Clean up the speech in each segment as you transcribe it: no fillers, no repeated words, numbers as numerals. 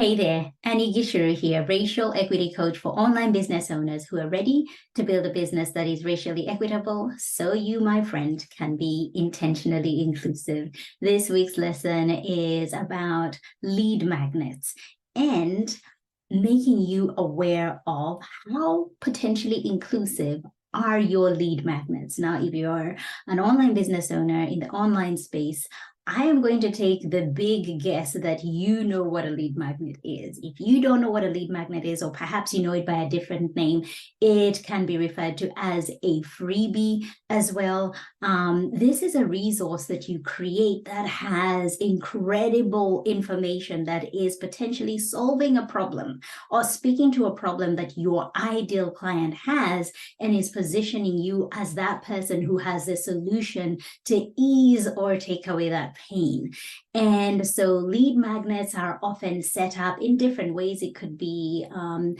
Hey there, Annie Gishuru here, racial equity coach for online business owners who are ready to build a business that is racially equitable so you, my friend, can be intentionally inclusive. This week's lesson is about lead magnets and making you aware of how potentially inclusive are your lead magnets. Now, if you're an online business owner in the online space, I am going to take the big guess that you know what a lead magnet is. If you don't know what a lead magnet is, or perhaps you know it by a different name, it can be referred to as a freebie as well. This is a resource that you create that has incredible information that is potentially solving a problem or speaking to a problem that your ideal client has and is positioning you as that person who has a solution to ease or take away that pain. And so lead magnets are often set up in different ways. It could be an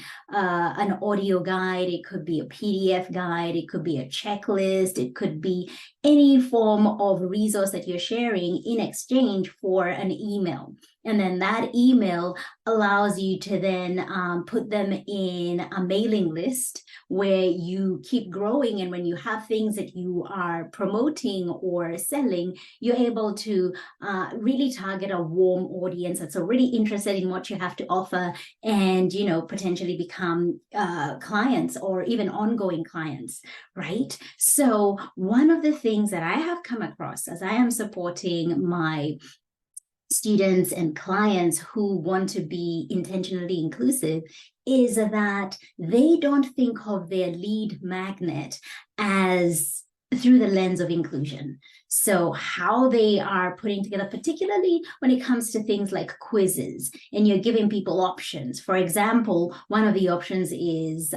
audio guide, it could be a PDF guide, it could be a checklist, it could be any form of resource that you're sharing in exchange for an email. And then that email allows you to then put them in a mailing list where you keep growing. And when you have things that you are promoting or selling, you're able to really target a warm audience that's already interested in what you have to offer and, you know, potentially become clients or even ongoing clients, right? So one of the things that I have come across as I am supporting my students and clients who want to be intentionally inclusive is that they don't think of their lead magnet as through the lens of inclusion. So how they are putting together, particularly when it comes to things like quizzes, and you're giving people options. For example, one of the options is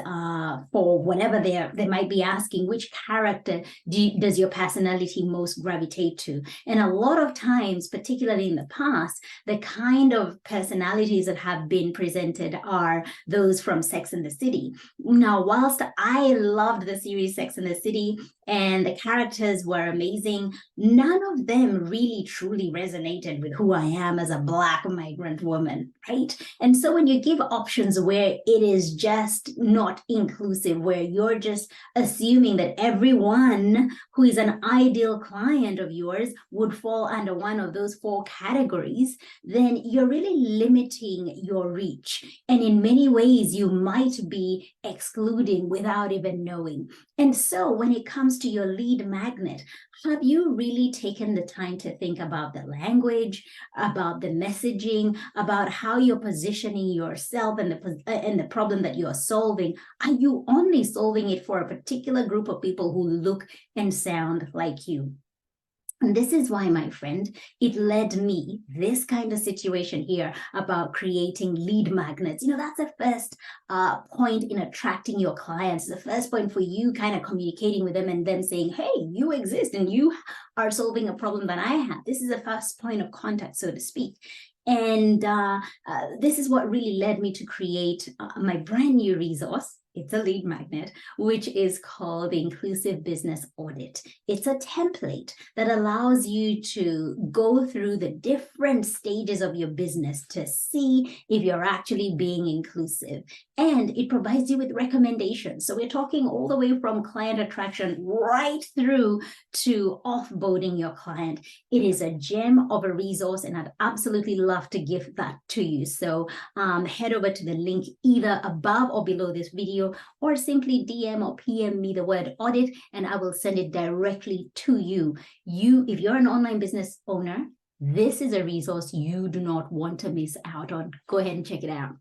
for whatever they might be asking, which character does your personality most gravitate to? And a lot of times, particularly in the past, the kind of personalities that have been presented are those from Sex and the City. Now, whilst I loved the series Sex and the City, and the characters were amazing, none of them really truly resonated with who I am as a Black migrant woman, right? And so when you give options where it is just not inclusive, where you're just assuming that everyone who is an ideal client of yours would fall under one of those four categories, then you're really limiting your reach. And in many ways, you might be excluding without even knowing. And so when it comes to your lead magnet, have you really taken the time to think about the language, about the messaging, about how you're positioning yourself and the problem that you're solving? Are you only solving it for a particular group of people who look and sound like you? And this is why, my friend, it led me, this kind of situation here about creating lead magnets. You know, that's the first point in attracting your clients, the first point for you kind of communicating with them and them saying, hey, you exist and you are solving a problem that I have. This is the first point of contact, so to speak. And this is what really led me to create my brand new resource. It's a lead magnet, which is called the Inclusive Business Audit. It's a template that allows you to go through the different stages of your business to see if you're actually being inclusive. And it provides you with recommendations. So we're talking all the way from client attraction right through to offboarding your client. It is a gem of a resource, and I'd absolutely love to give that to you. So head over to the link either above or below this video, or simply DM or PM me the word audit, and I will send it directly to you. If you're an online business owner, this is a resource you do not want to miss out on. Go ahead and check it out.